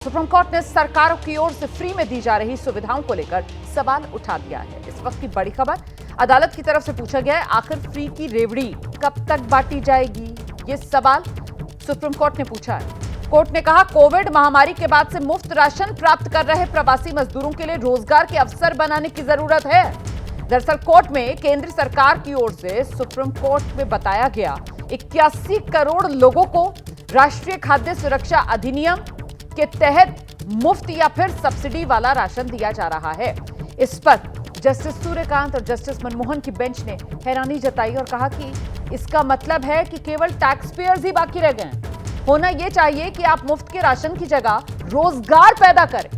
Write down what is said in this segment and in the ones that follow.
Supreme court ने सरकारों की ओर से फ्री में दी जा रही सुविधाओं को लेकर सवाल उठा दिया है। इस वक्त की बड़ी खबर, अदालत की तरफ से पूछा गया है, आखिर फ्री की रेवड़ी कब तक बांटी जाएगी? ये सवाल सुप्रीम कोर्ट ने पूछा है। कोर्ट ने कहा, कोविड महामारी के बाद से मुफ्त राशन प्राप्त कर रहे प्रवासी मजदूरों के लिए रोजगार के अवसर बनाने की जरूरत है। दरअसल कोर्ट में केंद्र सरकार की ओर से सुप्रीम कोर्ट में बताया गया 81 करोड़ लोगों को राष्ट्रीय खाद्य सुरक्षा अधिनियम के तहत मुफ्त या फिर सब्सिडी वाला राशन दिया जा रहा है। इस पर जस्टिस सूर्यकांत और जस्टिस मनमोहन की बेंच ने हैरानी जताई और कहा कि इसका मतलब है कि केवल टैक्स पेयर्स ही बाकी रह गए हैं। होना यह चाहिए कि आप मुफ्त के राशन की जगह रोजगार पैदा करें।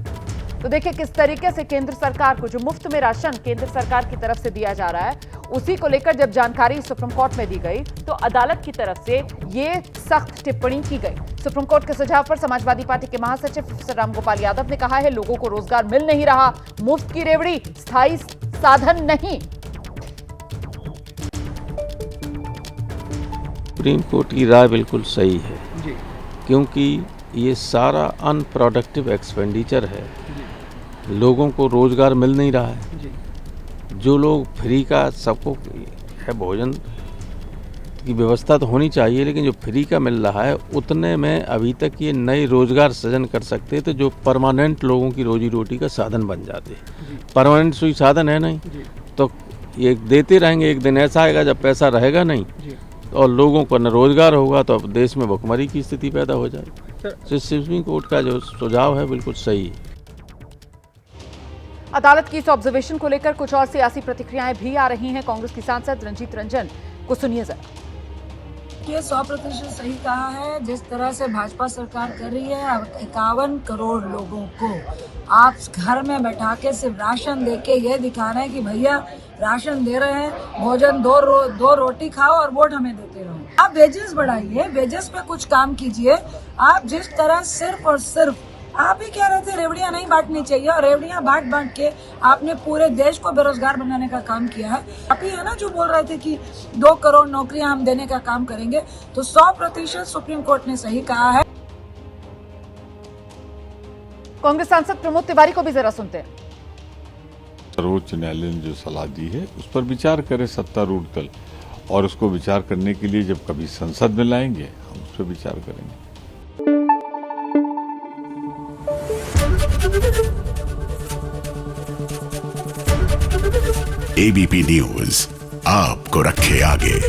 तो देखिए किस तरीके से केंद्र सरकार को जो मुफ्त में राशन केंद्र सरकार की तरफ से दिया जा रहा है, उसी को लेकर जब जानकारी सुप्रीम कोर्ट में दी गई तो अदालत की तरफ से ये सख्त टिप्पणी की गई। सुप्रीम कोर्ट के सुझाव पर समाजवादी पार्टी के महासचिव रामगोपाल यादव ने कहा है, लोगों को रोजगार मिल नहीं रहा, मुफ्त की रेवड़ी स्थायी साधन नहीं। सुप्रीम कोर्ट की राय बिल्कुल सही है जी। क्योंकि ये सारा अनप्रोडक्टिव एक्सपेंडिचर है, लोगों को रोजगार मिल नहीं रहा है जी। जो लोग फ्री का सबको है, भोजन की व्यवस्था तो होनी चाहिए, लेकिन जो फ्री का मिल रहा है उतने में अभी तक ये नए रोजगार सृजन कर सकते थे जो परमानेंट लोगों की रोजी रोटी का साधन बन जाते। परमानेंट कोई साधन है नहीं तो ये देते रहेंगे, एक दिन ऐसा आएगा जब पैसा रहेगा नहीं और लोगों को न रोजगार होगा तो अब देश में भुखमरी की स्थिति पैदा हो जाएगी। सुप्रीम कोर्ट का जो सुझाव है बिल्कुल सही है। अदालत की इस ऑब्जर्वेशन को लेकर कुछ और सियासी प्रतिक्रियाएं भी आ रही हैं। कांग्रेस की सांसद रंजीत रंजन को सुनिए जरा। ये 100% सही कहा है। जिस तरह से भाजपा सरकार कर रही है, 51 करोड़ लोगों को आप घर में बैठा के सिर्फ राशन दे के ये दिखा रहे हैं कि भैया राशन दे रहे हैं, भोजन दो रोटी खाओ और वोट हमें देते रहो। आप वेजेस बढ़ाइए, वेजेस पे कुछ काम कीजिए। आप जिस तरह सिर्फ और सिर्फ आप ही कह रहे थे रेवड़ियां नहीं बांटनी चाहिए और रेवड़ियां बांट के आपने पूरे देश को बेरोजगार बनाने का काम किया है। आप ही है ना जो बोल रहे थे कि 2 करोड़ नौकरियां हम देने का काम करेंगे। तो 100% सुप्रीम कोर्ट ने सही कहा है। कांग्रेस सांसद प्रमोद तिवारी को भी जरा सुनते हैं। सर्वोच्च न्यायालय ने जो सलाह दी है उस पर विचार करे सत्तारूढ़ दल, और उसको विचार करने के लिए जब कभी संसद में लाएंगे हम उस पर विचार करेंगे। एबीपी न्यूज आपको रखे आगे।